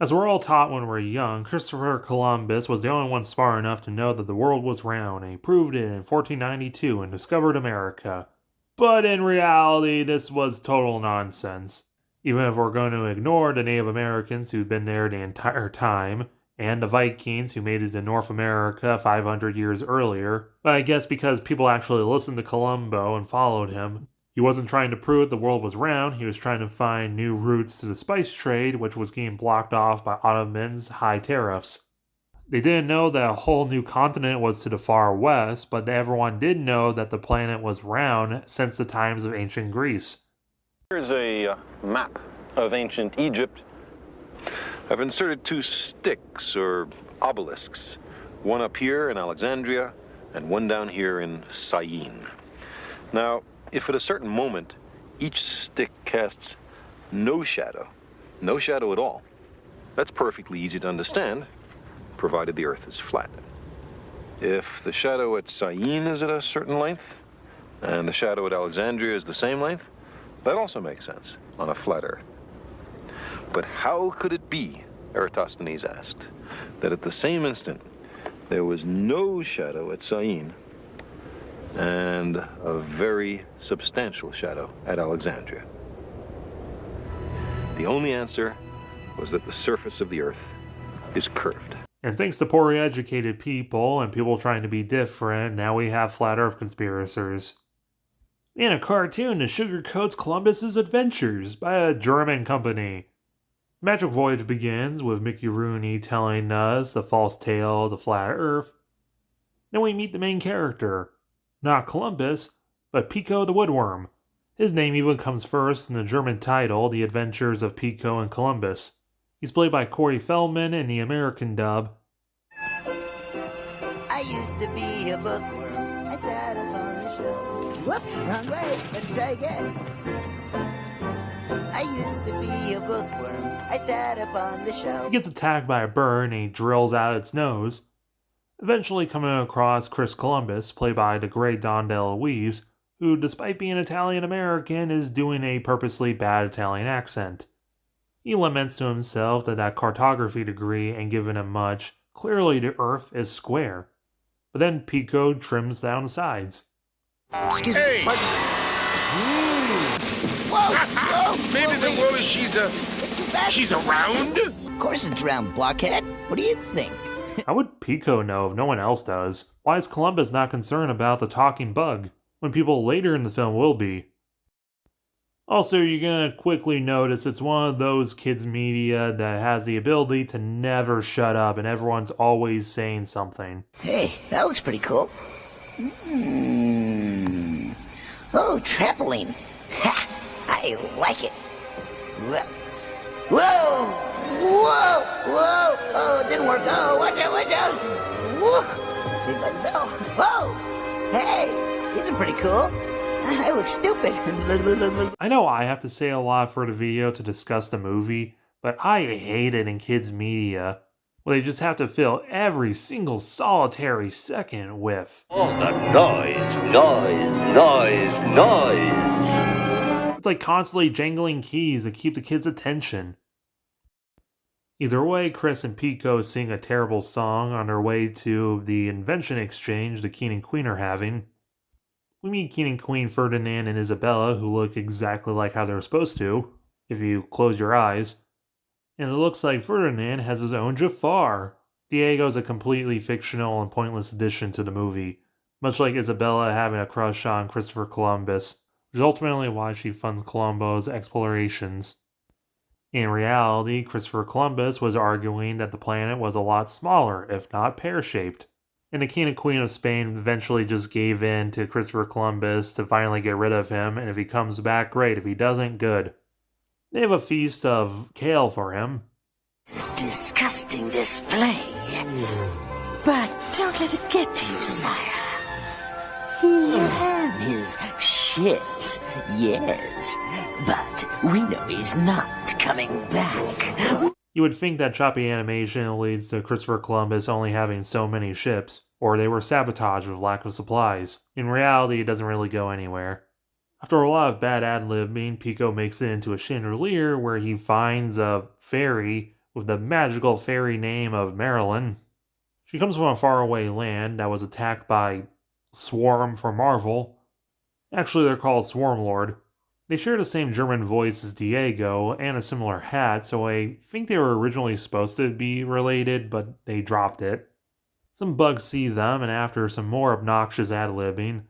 As we're all taught when we're young, Christopher Columbus was the only one smart enough to know that the world was round, and he proved it in 1492 and discovered America. But in reality, this was total nonsense. Even if we're going to ignore the Native Americans who'd been there the entire time, and the Vikings who made it to North America 500 years earlier, but I guess because people actually listened to Columbo and followed him, he wasn't trying to prove the world was round, he was trying to find new routes to the spice trade, which was getting blocked off by Ottoman's high tariffs. They didn't know that a whole new continent was to the far west, but everyone did know that the planet was round since the times of ancient Greece. Here's a map of ancient Egypt. I've inserted two sticks, or obelisks, one up here in Alexandria and one down here in Syene. Now, if at a certain moment each stick casts no shadow at all, that's perfectly easy to understand, provided the Earth is flat. If the shadow at Syene is at a certain length, and the shadow at Alexandria is the same length, that also makes sense on a flat Earth. But how could it be, Eratosthenes asked, that at the same instant there was no shadow at Syene and a very substantial shadow at Alexandria? The only answer was that the surface of the Earth is curved. And thanks to poorly educated people and people trying to be different, now we have flat Earth conspirators. In a cartoon that sugarcoats Columbus's adventures by a German company. Magic Voyage begins with Mickey Rooney telling us the false tale of the flat Earth. Then we meet the main character. Not Columbus, but Pico the Woodworm. His name even comes first in the German title, The Adventures of Pico and Columbus. He's played by Corey Feldman in the American dub. I used to be a bookworm. I sat up on the shelf. Whoops, wrong way. Let's try again. I used to be a bookworm. I sat up on the shelf. He gets attacked by a bird and he drills out its nose. Eventually coming across Chris Columbus, played by the great Don DeLuise, who, despite being Italian-American, is doing a purposely bad Italian accent. He laments to himself that cartography degree ain't given him much. Clearly the Earth is square. But then Pico trims down the sides. Excuse me. Hey! Whoa! Whoa! Maybe the world is she's around? Of course it's round, blockhead. What do you think? How would Pico know if no one else does? Why is Columbus not concerned about the talking bug, when people later in the film will be? Also, you're gonna quickly notice it's one of those kids' media that has the ability to never shut up and everyone's always saying something. Hey, that looks pretty cool. Oh, trampoline. Ha! I like it. Whoa! Whoa! Whoa! Oh, it didn't work. Oh, watch out, watch out! Whoa! Saved by the bell. Whoa! Hey, these are pretty cool. I look stupid. I know I have to say a lot for the video to discuss the movie, but I hate it in kids' media, where they just have to fill every single solitary second with all the noise. It's like constantly jangling keys to keep the kids' attention. Either way, Chris and Pico sing a terrible song on their way to the invention exchange the King and Queen are having. We meet King and Queen Ferdinand and Isabella, who look exactly like how they're supposed to, if you close your eyes. And it looks like Ferdinand has his own Jafar. Diego's a completely fictional and pointless addition to the movie, much like Isabella having a crush on Christopher Columbus, which is ultimately why she funds Columbo's explorations. In reality, Christopher Columbus was arguing that the planet was a lot smaller, if not pear-shaped. And the King and Queen of Spain eventually just gave in to Christopher Columbus to finally get rid of him, and if he comes back, great. If he doesn't, good. They have a feast of kale for him. Disgusting display. But don't let it get to you, sire. He had his ships, yes, but we know he's not coming back. You would think that choppy animation leads to Christopher Columbus only having so many ships, or they were sabotaged with lack of supplies. In reality, it doesn't really go anywhere. After a lot of bad ad-libbing, Pico makes it into a chandelier where he finds a fairy with the magical fairy name of Marilyn. She comes from a faraway land that was attacked by Swarm from Marvel. Actually, they're called Swarmlord. They share the same German voice as Diego and a similar hat, so I think they were originally supposed to be related, but they dropped it. Some bugs see them, and after some more obnoxious ad-libbing,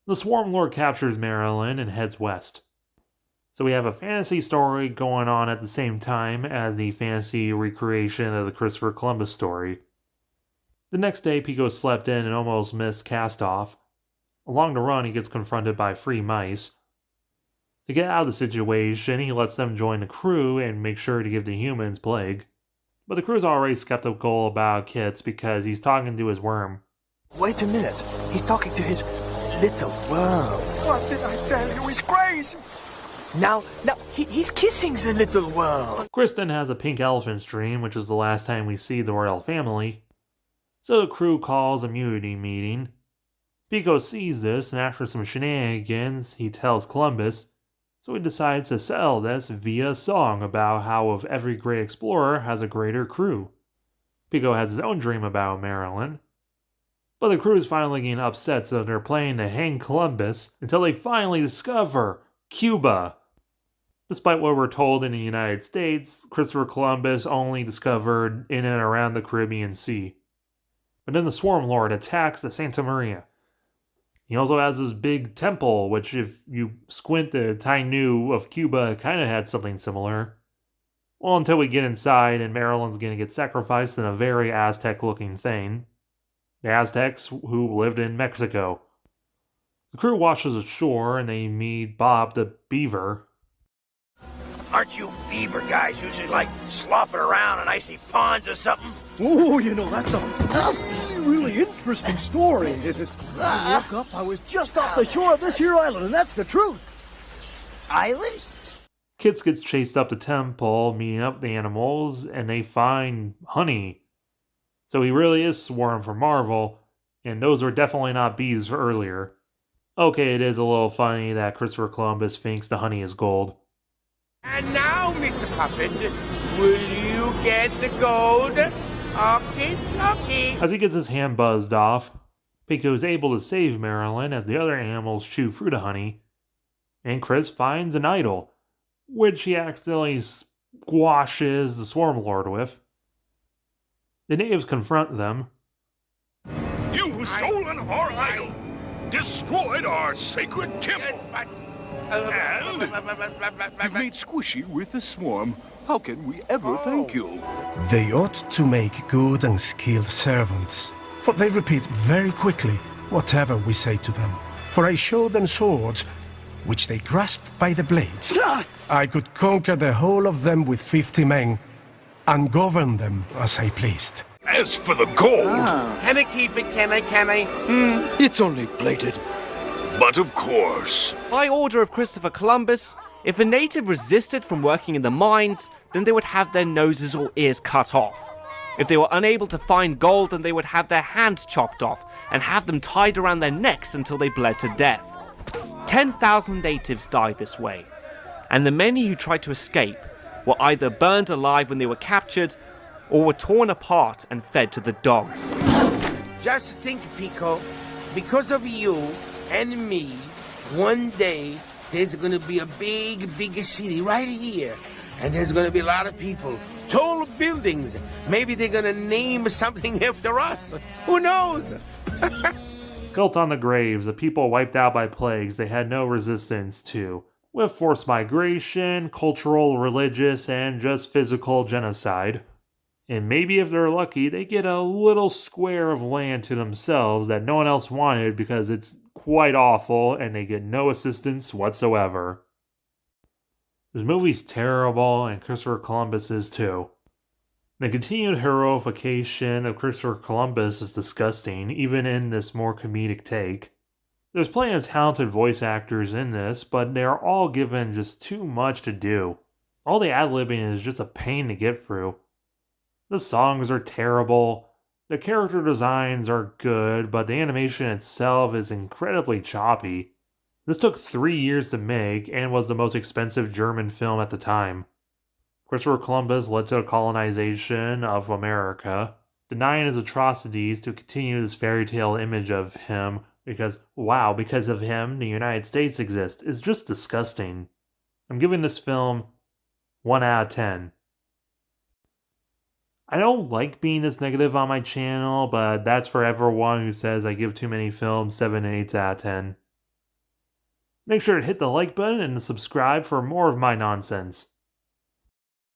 the Swarmlord captures Marilyn and heads west. So we have a fantasy story going on at the same time as the fantasy recreation of the Christopher Columbus story. The next day, Pico slept in and almost missed cast-off. Along the run, he gets confronted by 3 mice. To get out of the situation, he lets them join the crew and make sure to give the humans plague. But the crew's already skeptical about Kits because he's talking to his worm. Wait a minute. He's talking to his little worm. What did I tell you? He's crazy. Now, he's kissing the little worm. Kristen has a pink elephant's dream, which is the last time we see the royal family. So the crew calls a mutiny meeting. Pico sees this, and after some shenanigans, he tells Columbus. So he decides to settle this via a song about how of every great explorer has a greater crew. Pico has his own dream about Marilyn. But the crew is finally getting upset, so they're planning to hang Columbus until they finally discover Cuba. Despite what we're told in the United States, Christopher Columbus only discovered in and around the Caribbean Sea. But then the Swarmlord attacks the Santa Maria. He also has this big temple, which if you squint at I knew of Cuba, kind of had something similar. Well, until we get inside and Marilyn's going to get sacrificed in a very Aztec-looking thing. The Aztecs who lived in Mexico. The crew washes ashore and they meet Bob the Beaver. Aren't you beaver guys usually like slopping around in icy ponds or something? Oh, you know, that's a really interesting story. When I woke up, I was just off the shore of this here island, and that's the truth. Island? Kits gets chased up the temple, meeting up with the animals, and they find honey. So he really is Swarm from Marvel, and those were definitely not bees earlier. Okay, it is a little funny that Christopher Columbus thinks the honey is gold. And now, Mr. Puppet, will you get the gold? Okay. As he gets his hand buzzed off, Pico is able to save Marilyn as the other animals chew through the honey, and Chris finds an idol, which he accidentally squashes the Swarmlord with. The natives confront them. You've stolen our idol, destroyed our sacred temple. Yes, but... And you've made squishy with the swarm. How can we ever thank you? They ought to make good and skilled servants, for they repeat very quickly whatever we say to them. For I show them swords, which they grasped by the blades. I could conquer the whole of them with 50 men, and govern them as I pleased. As for the gold... Can I keep it? Can I? It's only plated. But of course... By order of Christopher Columbus, if a native resisted from working in the mines, then they would have their noses or ears cut off. If they were unable to find gold, then they would have their hands chopped off and have them tied around their necks until they bled to death. 10,000 natives died this way, and the many who tried to escape were either burned alive when they were captured or were torn apart and fed to the dogs. Just think, Pico, because of you and me, one day there's going to be a big city right here. And there's going to be a lot of people, tall buildings. Maybe they're going to name something after us. Who knows? Built on the graves of people wiped out by plagues they had no resistance to, with forced migration, cultural, religious, and just physical genocide. And maybe if they're lucky, they get a little square of land to themselves that no one else wanted because it's quite awful and they get no assistance whatsoever. This movie's terrible and Christopher Columbus is too. The continued heroification of Christopher Columbus is disgusting, even in this more comedic take. There's plenty of talented voice actors in this, but they're all given just too much to do. All the ad-libbing is just a pain to get through. The songs are terrible. The character designs are good, but the animation itself is incredibly choppy. This took 3 years to make and was the most expensive German film at the time. Christopher Columbus led to the colonization of America. Denying his atrocities to continue this fairy tale image of him because of him, the United States exists is just disgusting. I'm giving this film 1 out of 10. I don't like being this negative on my channel, but that's for everyone who says I give too many films 7 and 8 out of 10. Make sure to hit the like button and subscribe for more of my nonsense.